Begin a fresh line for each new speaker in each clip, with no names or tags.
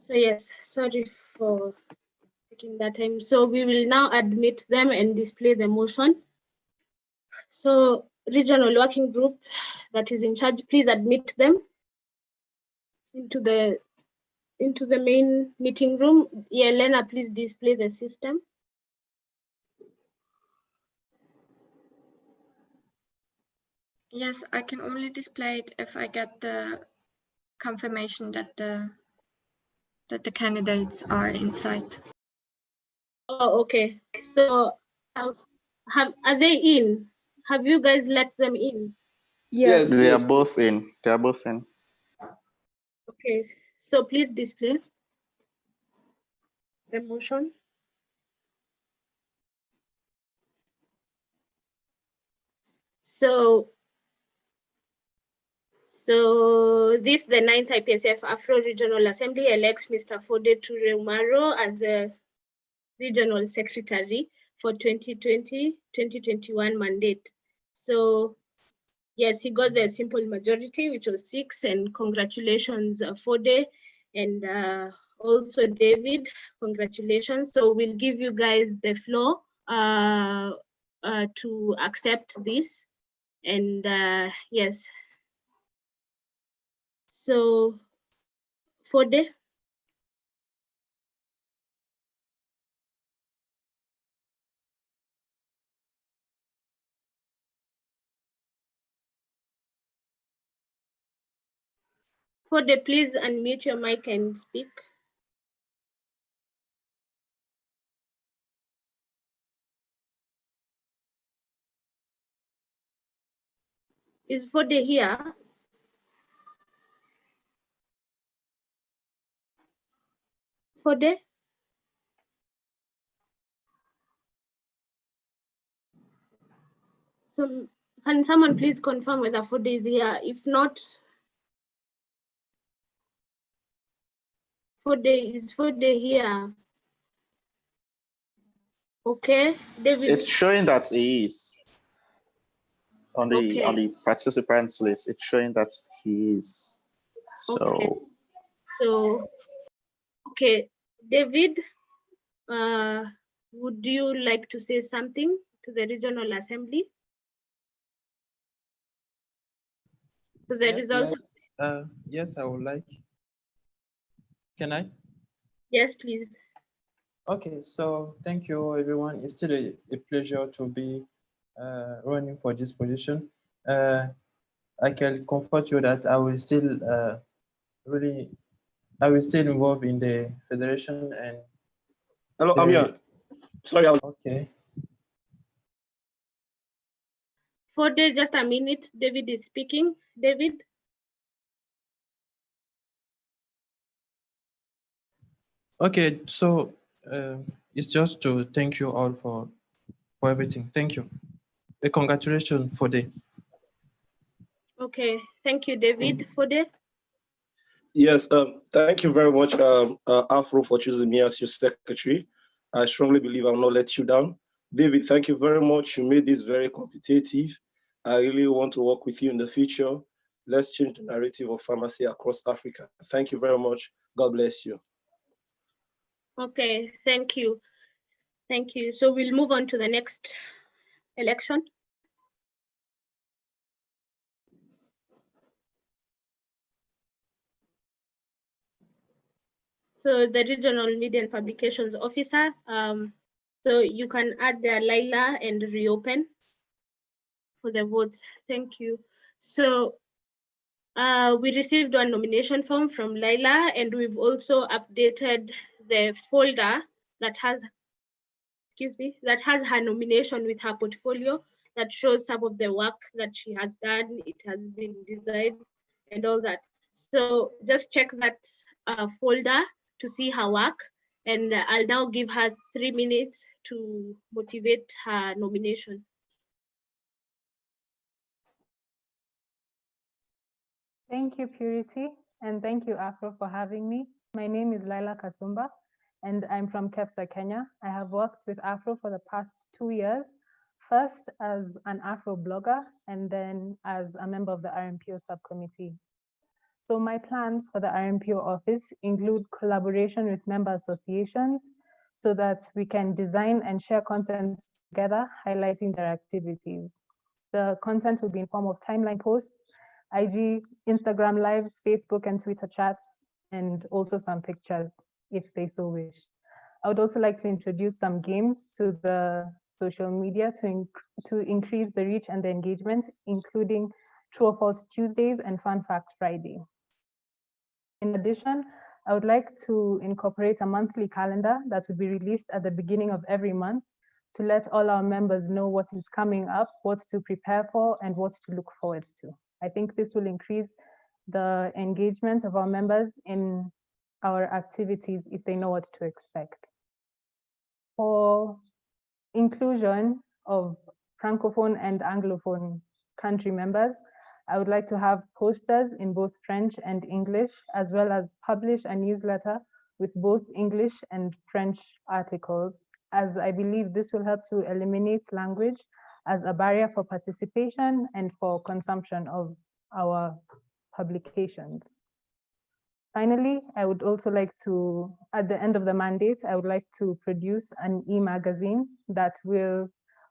So yes, sorry for taking that time. So we will now admit them and display the motion. So regional working group that is in charge, please admit them into the main meeting room. Elena, please display the system.
Yes, I can only display it if I get the confirmation that the candidates are inside.
Oh, okay. So are they in? Have you guys let them in?
Yes.
They are both in. They are both in.
Okay. So please display the motion. So this, the 9th IPSF AfRO Regional Assembly elects Mr. Fode Ture-Umaro as the Regional Secretary for 2020-2021 mandate. So yes, he got the simple majority, which was 6, and congratulations, Fode, and also David, congratulations. So we'll give you guys the floor to accept this, and yes. So Fode. Fode, please unmute your mic and speak. Is Fode here? Fode? So can someone please confirm whether Fode is here? If not, is Fode here? Okay, David.
It's showing that he is on the
Okay.
participants list. It's showing that he is. So
Okay. So okay, David, would you like to say something to the Regional Assembly? So the results.
Yes, I would like. Can I?
Yes, please.
Okay, so thank you, everyone. It's still a pleasure to be running for this position. I can comfort you that I will still involved in the federation and.
Hello, I'm here. Sorry,
okay.
Fode, just a minute. David is speaking. David.
Okay, so it's just to thank you all for everything. Thank you. Congratulations for the.
Okay, thank you, David. Fode.
Yes, thank you very much, AfRO, for choosing me as your secretary. I strongly believe I will not let you down. David, thank you very much. You made this very competitive. I really want to work with you in the future. Let's change the narrative of pharmacy across Africa. Thank you very much. God bless you.
Okay, thank you. Thank you. So we'll move on to the next election. So the Regional Media and Publications Officer, so you can add the Laila and reopen for the votes. Thank you. So we received one nomination form from Laila, and we've also updated the folder that has, that has her nomination with her portfolio that shows some of the work that she has done. It has been designed and all that. So just check that folder to see her work, and I'll now give her 3 minutes to motivate her nomination.
Thank you, Purity, and thank you, AfRO, for having me. My name is Laila Kasumba, and I'm from KEPSA, Kenya. I have worked with AfRO for the past 2 years, first as an AfRO blogger, and then as a member of the RMPO subcommittee. So my plans for the RMPO office include collaboration with member associations so that we can design and share content together, highlighting their activities. The content will be in form of timeline posts, IG, Instagram lives, Facebook and Twitter chats, and also some pictures if they so wish. I would also like to introduce some games to the social media to increase the reach and the engagement, including True or False Tuesdays and Fun Fact Friday. In addition, I would like to incorporate a monthly calendar that would be released at the beginning of every month to let all our members know what is coming up, what to prepare for, and what to look forward to. I think this will increase the engagement of our members in our activities if they know what to expect. For inclusion of Francophone and Anglophone country members, I would like to have posters in both French and English, as well as publish a newsletter with both English and French articles, as I believe this will help to eliminate language as a barrier for participation and for consumption of our publications. Finally, I would also like to, at the end of the mandate, I would like to produce an e-magazine that will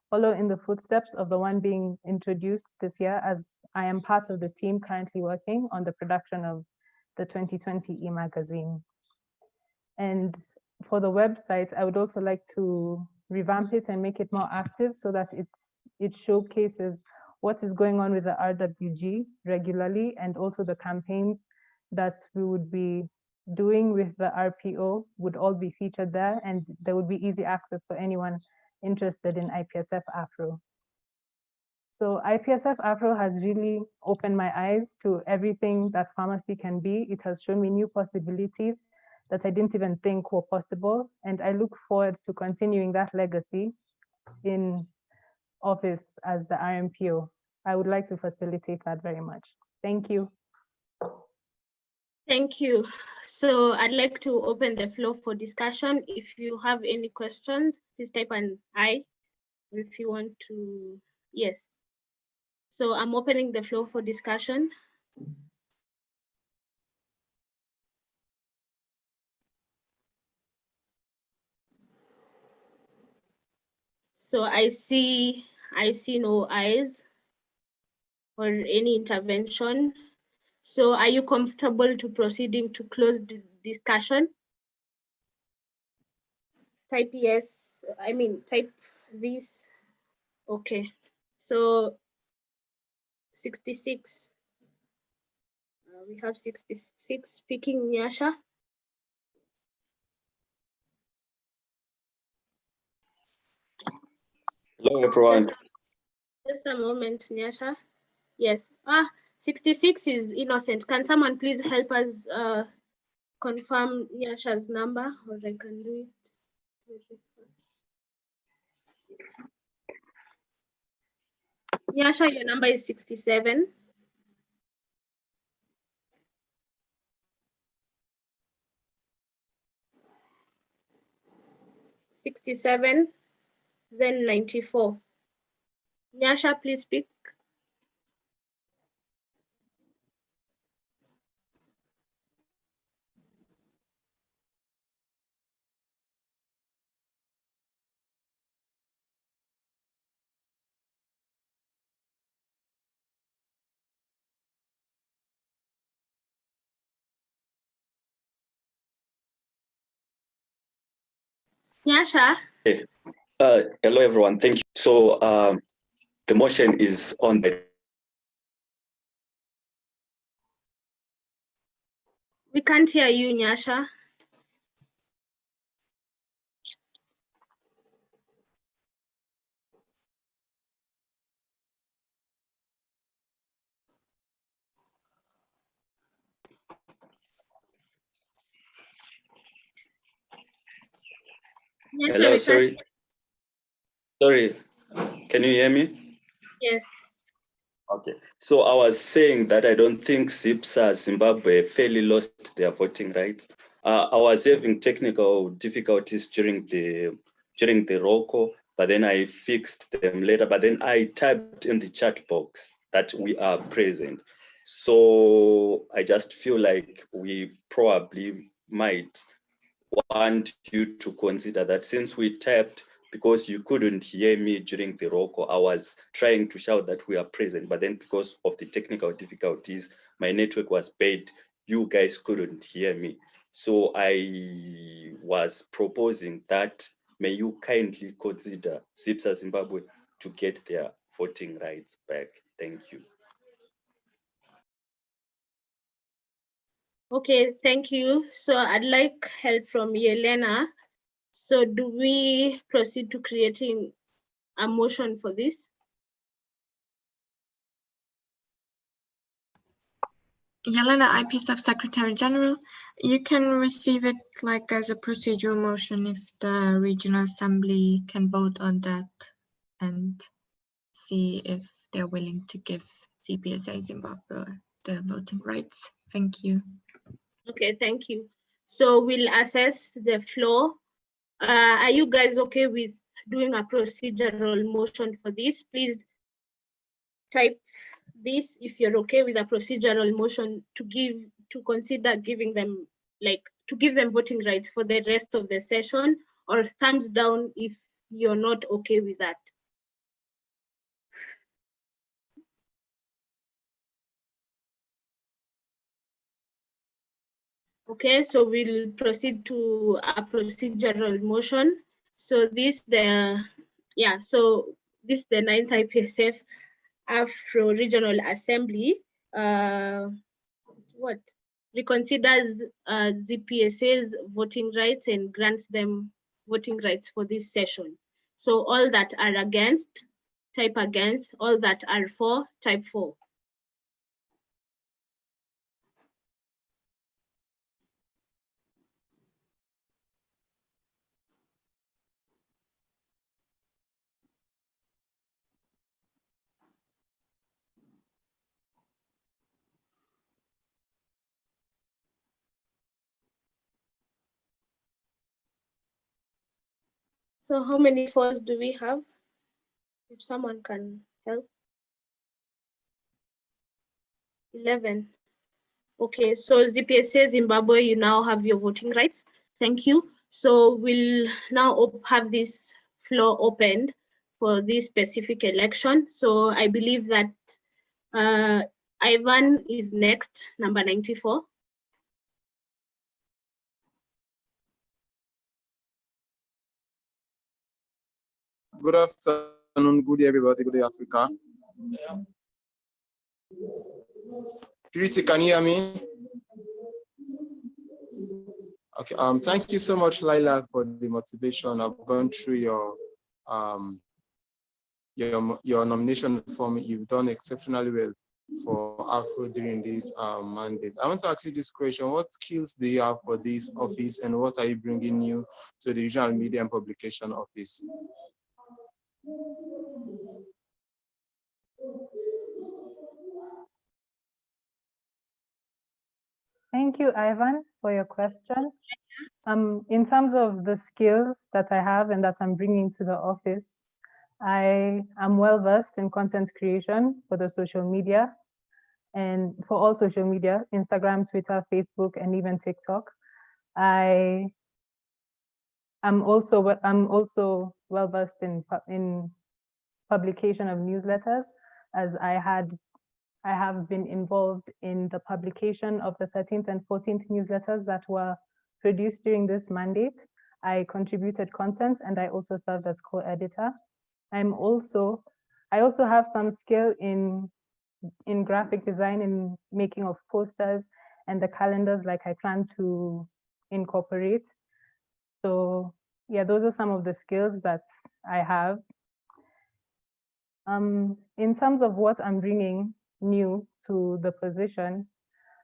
follow in the footsteps of the one being introduced this year, as I am part of the team currently working on the production of the 2020 e-magazine. And for the website, I would also like to revamp it and make it more active so that it showcases what is going on with the RWG regularly, and also the campaigns that we would be doing with the RPO would all be featured there, and there would be easy access for anyone interested in IPSF AfRO. So IPSF AfRO has really opened my eyes to everything that pharmacy can be. It has shown me new possibilities that I didn't even think were possible, and I look forward to continuing that legacy in office as the RMPO. I would like to facilitate that very much. Thank you.
Thank you. So I'd like to open the floor for discussion. If you have any questions, please type an I. If you want to, yes. So I'm opening the floor for discussion. So I see no eyes or any intervention. So are you comfortable to proceeding to close the discussion? Type yes, type this. Okay, so 66. We have 66 speaking, Nyasha.
Hello, everyone.
Just a moment, Nyasha. Yes. 66 is innocent. Can someone please help us confirm Nyasha's number, or I can do it very fast. Nyasha, your number is 67. Then 94. Nyasha, please speak. Nyasha.
Hey. Hello, everyone. Thank you. So the motion is on the.
We can't hear you, Nyasha. Nyasha,
Hello, sorry. Sorry, can you hear me?
Yes.
Okay. So I was saying that I don't think ZIPSA Zimbabwe fairly lost their voting rights. I was having technical difficulties during the roll call, but then I fixed them later. But then I typed in the chat box that we are present. So I just feel like we probably might want you to consider that, since we tapped, because you couldn't hear me during the roll call, I was trying to shout that we are present, but then because of the technical difficulties, my network was bad, you guys couldn't hear me. So I was proposing that may you kindly consider ZIPSA Zimbabwe to get their voting rights back. Thank you.
Okay, thank you. So I'd like help from Yelena. So do we proceed to creating a motion for this?
Yelena, IPSF Secretary General, you can receive it like as a procedural motion if the Regional Assembly can vote on that and see if they're willing to give CPSA Zimbabwe the voting rights. Thank you.
Okay, thank you. So we'll assess the floor. Are you guys okay with doing a procedural motion for this? Please type this if you're okay with a procedural motion to consider giving them, like, to give them voting rights for the rest of the session, or thumbs down if you're not okay with that. Okay, so we'll proceed to a procedural motion. So this the 9th IPSF AfRO Regional Assembly reconsiders ZPSA's voting rights and grants them voting rights for this session. So all that are against, type against. All that are for, type for. So how many fours do we have? If someone can help. 11. Okay, so ZPSA Zimbabwe, you now have your voting rights. Thank you. So we'll now have this floor opened for this specific election. So I believe that Ivan is next, number 94.
Good afternoon, good day, everybody. Good day, Africa. Purity, can you hear me? Okay. Thank you so much, Laila, for the motivation. I've gone through your nomination form. You've done exceptionally well for AfRO during this mandate. I want to ask you this question: what skills do you have for this office, and what are you bringing new to the Regional Media and Publication Office?
Thank you, Ivan, for your question. In terms of the skills that I have and that I'm bringing to the office, I am well versed in content creation for the social media and for all social media, Instagram, Twitter, Facebook, and even TikTok. I'm also well versed in publication of newsletters, as I have been involved in the publication of the 13th and 14th newsletters that were produced during this mandate. I contributed content and I also served as co-editor. I also have some skill in graphic design and making of posters and the calendars like I plan to incorporate. So yeah, those are some of the skills that I have. In terms of what I'm bringing new to the position,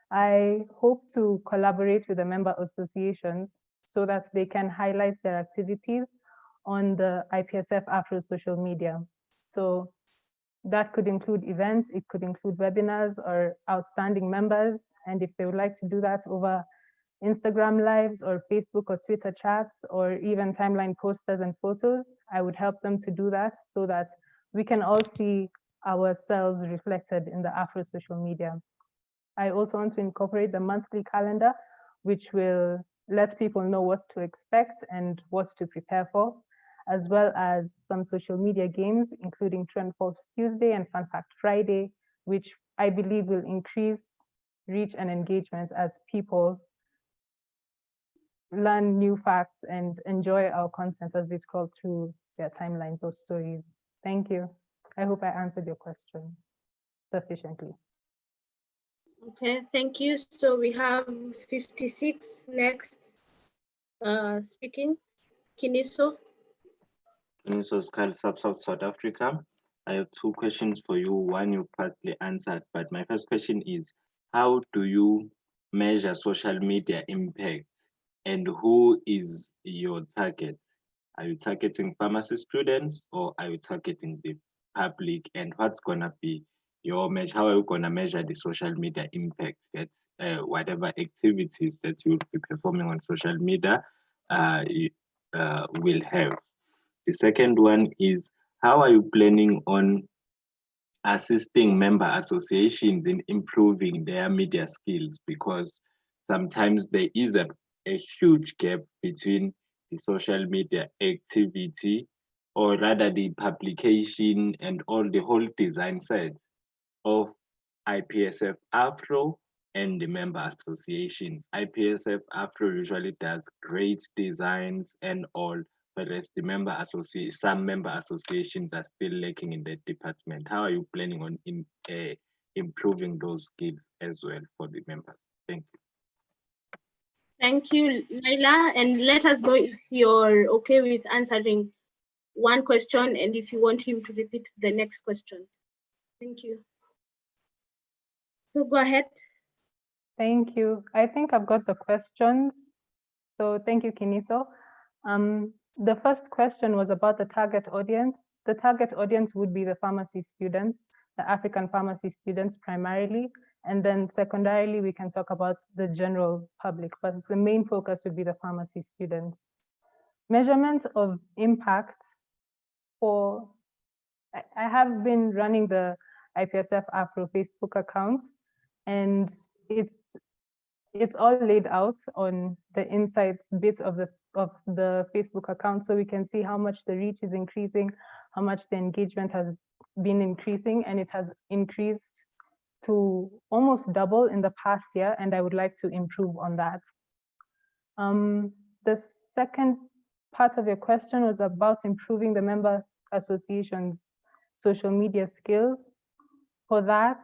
I hope to collaborate with the member associations so that they can highlight their activities on the IPSF AfRO social media. So that could include events, it could include webinars or outstanding members. And if they would like to do that over Instagram lives or Facebook or Twitter chats or even timeline posters and photos, I would help them to do that so that we can all see ourselves reflected in the AfRO social media. I also want to incorporate the monthly calendar, which will let people know what to expect and what to prepare for, as well as some social media games, including True and False Tuesday and Fun Fact Friday, which I believe will increase reach and engagement as people learn new facts and enjoy our content as they scroll through their timelines or stories. Thank you. I hope I answered your question sufficiently.
Okay, thank you. So we have 56 next speaking. Kiniso.
Kiniso Skull, South Africa. I have two questions for you. One you partly answered, but my first question is, how do you measure social media impact and who is your target? Are you targeting pharmacy students or are you targeting the public? And what's gonna be your measure? How are you gonna measure the social media impact that whatever activities that you'll be performing on social media will have? The second one is, how are you planning on assisting member associations in improving their media skills? Because sometimes there is a huge gap between the social media activity, or rather the publication and all the whole design side of IPSF AfRO and the member associations. IPSF AfRO usually does great designs and all, whereas the some member associations are still lacking in that department. How are you planning on improving those skills as well for the members? Thank you.
Thank you, Laila. And let us know if you're okay with answering one question and if you want him to repeat the next question. Thank you. So go ahead.
Thank you. I think I've got the questions. So thank you, Kiniso. The first question was about the target audience. The target audience would be the pharmacy students, the African pharmacy students primarily, and then secondarily, we can talk about the general public, but the main focus would be the pharmacy students. Measurement of impact for, I have been running the IPSF AfRO Facebook account, and it's all laid out on the insights bit of the Facebook account, so we can see how much the reach is increasing, how much the engagement has been increasing, and it has increased to almost double in the past year, and I would like to improve on that. The second part of your question was about improving the member association's social media skills. For that,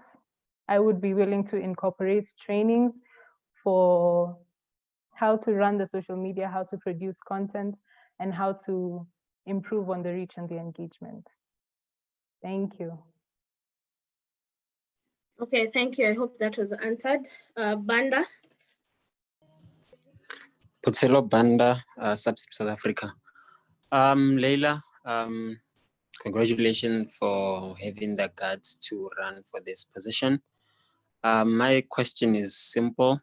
I would be willing to incorporate trainings for how to run the social media, how to produce content, and how to improve on the reach and the engagement. Thank you.
Okay, thank you. I hope that was answered. Banda.
Potselo Banda, South Africa. Leila, congratulations for having the guts to run for this position. My question is simple.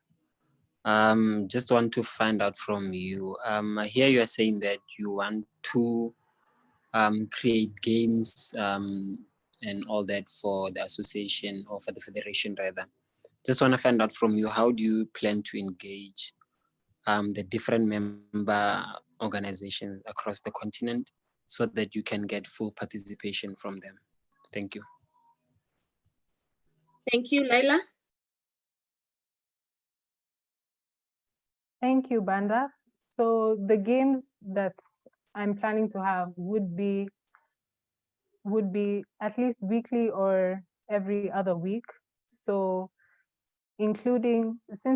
Just want to find out from you. I hear you are saying that you want to create games and all that for the association or for the federation rather. Just want to find out from you, how do you plan to engage the different member organizations across the continent so that you can get full participation from them? Thank you.
Thank you, Laila.
Thank you, Banda. So the games that I'm planning to have would be at least weekly or every other week. So since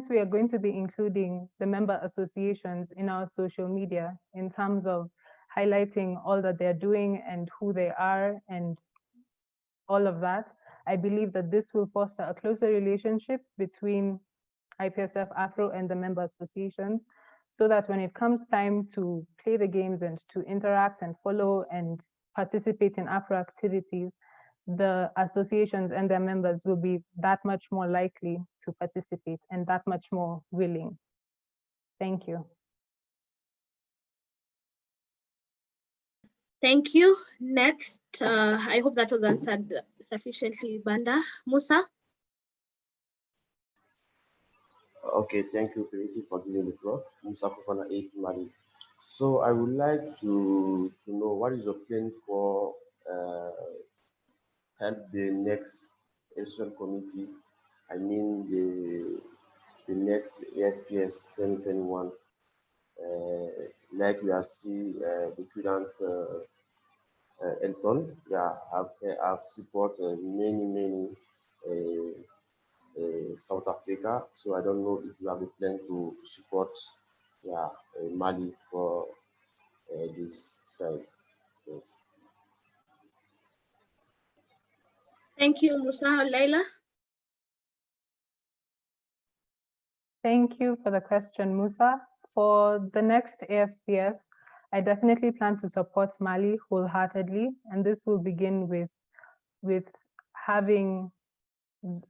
we are going to be including the member associations in our social media in terms of highlighting all that they're doing and who they are and all of that, I believe that this will foster a closer relationship between IPSF AfRO and the member associations, so that when it comes time to play the games and to interact and follow and participate in AfRO activities, the associations and their members will be that much more likely to participate and that much more willing. Thank you.
Thank you. Next, I hope that was answered sufficiently, Banda. Musa?
Okay, thank you, Periti, for giving the floor. Musa Fofana, AP Mali. So I would like to know what is your plan for help the next election committee. I mean the next AFPS 2021. Like we are see the current Elton, yeah, have support many South Africa. So I don't know if you have a plan to support, yeah, Mali for this side. Yes.
Thank you, Musa. Laila?
Thank you for the question, Musa. For the next AFPS, I definitely plan to support Mali wholeheartedly, and this will begin with having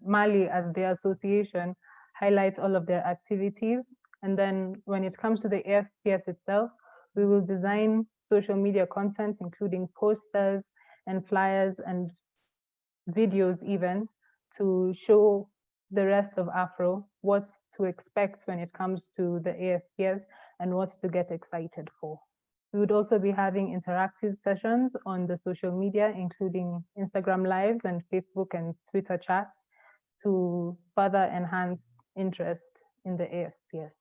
Mali as their association highlight all of their activities. And then when it comes to the AFPS itself, we will design social media content, including posters and flyers and videos even, to show the rest of AfRO what to expect when it comes to the AFPS and what to get excited for. We would also be having interactive sessions on the social media, including Instagram Lives and Facebook and Twitter chats, to further enhance interest in the AFPS.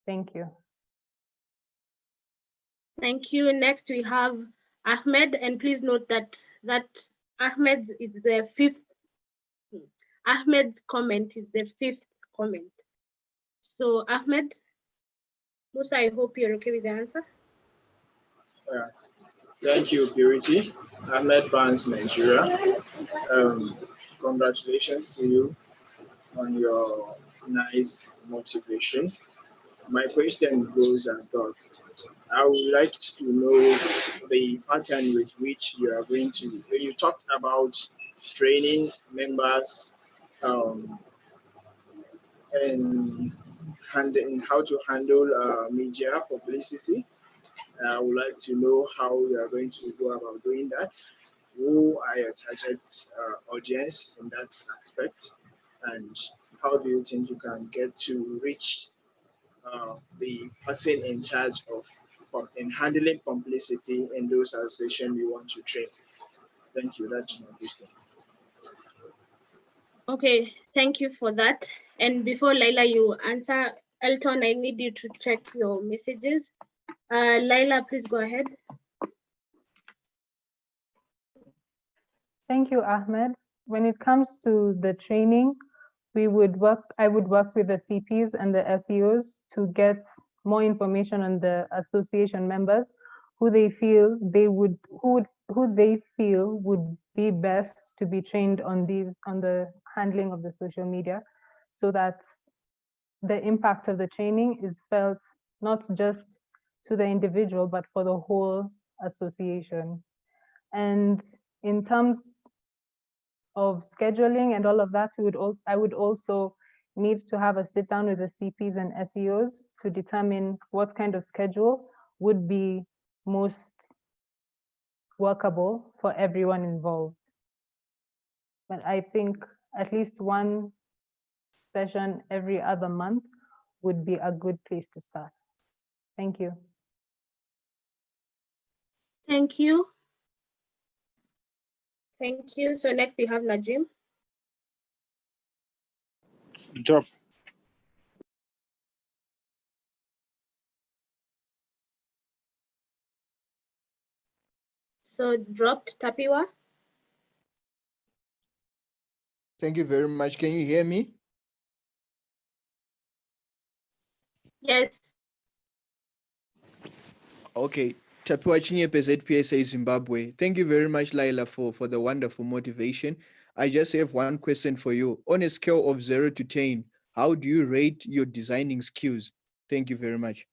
Thank you.
Thank you. Next, we have Ahmed, and please note that Ahmed is the fifth. Ahmed's comment is the fifth comment. So Ahmed, Musa, I hope you're okay with the answer.
Yeah. Thank you, Purity. Ahmed Barnes, Nigeria. Congratulations to you on your nice motivation. My question goes as thus. I would like to know the pattern with which you are going to. You talked about training members and how to handle media publicity. I would like to know how you are going to go about doing that. Who are your target audience in that aspect? And how do you think you can get to reach the person in charge of in handling publicity in those associations you want to train? Thank you. That's my question.
Okay, thank you for that. And before Laila, you answer, Elton, I need you to check your messages. Laila, please go ahead.
Thank you, Ahmed. When it comes to the training, I would work with the CPs and the SEOs to get more information on the association members, who they feel would be best to be trained on the handling of the social media, so that the impact of the training is felt not just to the individual, but for the whole association. And in terms of scheduling and all of that, I would also need to have a sit down with the CPs and SEOs to determine what kind of schedule would be most workable for everyone involved. But I think at least one session every other month would be a good place to start. Thank you.
Thank you. Thank you. So next we have Najim.
Drop.
So dropped Tapiwa.
Thank you very much. Can you hear me?
Yes.
Okay. Tapiwa Chinyepe, ZPSA Zimbabwe. Thank you very much, Laila, for the wonderful motivation. I just have one question for you. On a scale of 0 to 10, how do you rate your designing skills? Thank you very much.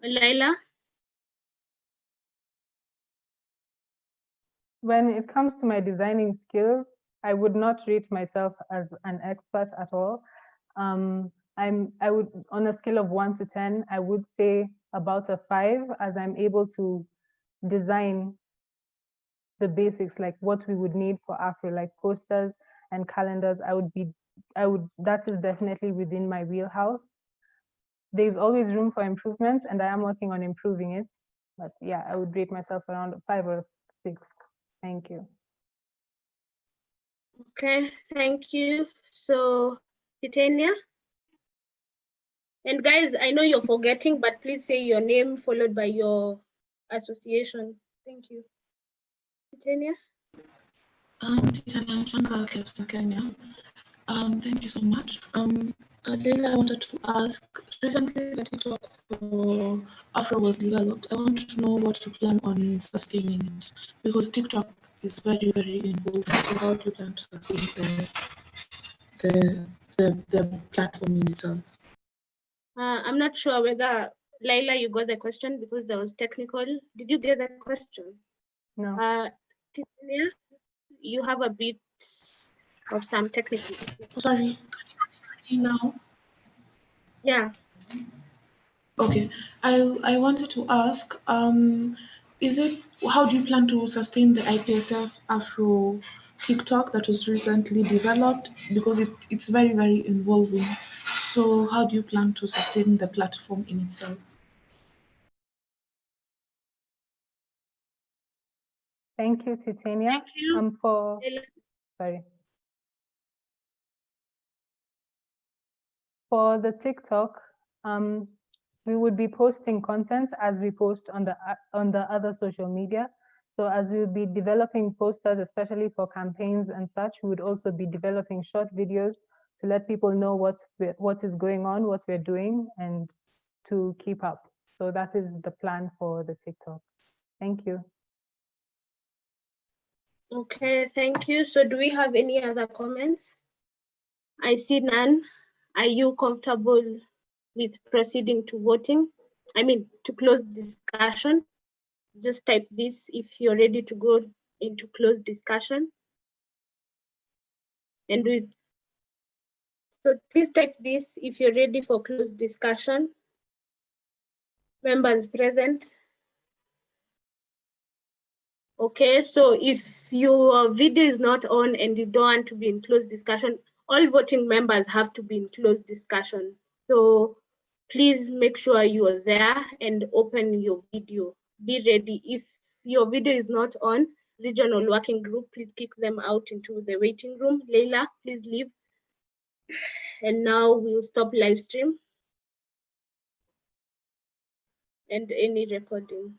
Laila.
When it comes to my designing skills, I would not rate myself as an expert at all. I would, on a scale of 1 to 10, I would say about a 5, as I'm able to design the basics, like what we would need for AfRO, like posters and calendars. I would be that is definitely within my wheelhouse. There's always room for improvements, and I am working on improving it. But yeah, I would rate myself around 5 or 6. Thank you.
Okay, thank you. So, Titania? And guys, I know you're forgetting, but please say your name followed by your association. Thank you. Titania?
Titania Mchanga, KEFSA Kenya. Thank you so much. Leila, I wanted to ask, recently the TikTok for AfRO was developed. I want to know what you plan on sustaining it, because TikTok is very, very involved. So how do you plan to sustain the platform in itself?
I'm not sure whether, Laila, you got the question because there was technical. Did you get the question?
No.
Titania, you have a bit of some technical.
Sorry, now?
Yeah.
Okay, I wanted to ask, how do you plan to sustain the IPSF AfRO TikTok that was recently developed, because it's very, very involving. So how do you plan to sustain the platform in itself?
Thank you, Titania.
Thank you.
For the TikTok, we would be posting content as we post on the other social media. So as we will be developing posters, especially for campaigns and such, we would also be developing short videos to let people know what is going on, what we're doing, and to keep up. So that is the plan for the TikTok. Thank you.
Okay, thank you. So do we have any other comments? I see none. Are you comfortable with proceeding to voting? I mean, to close discussion? Just type this if you're ready to go into closed discussion. And so please type this if you're ready for closed discussion. Members present. Okay, so if your video is not on and you don't want to be in closed discussion, all voting members have to be in closed discussion. So please make sure you are there and open your video. Be ready. If your video is not on, regional working group, please kick them out into the waiting room. Leila, please leave. And now we'll stop live stream and any recording.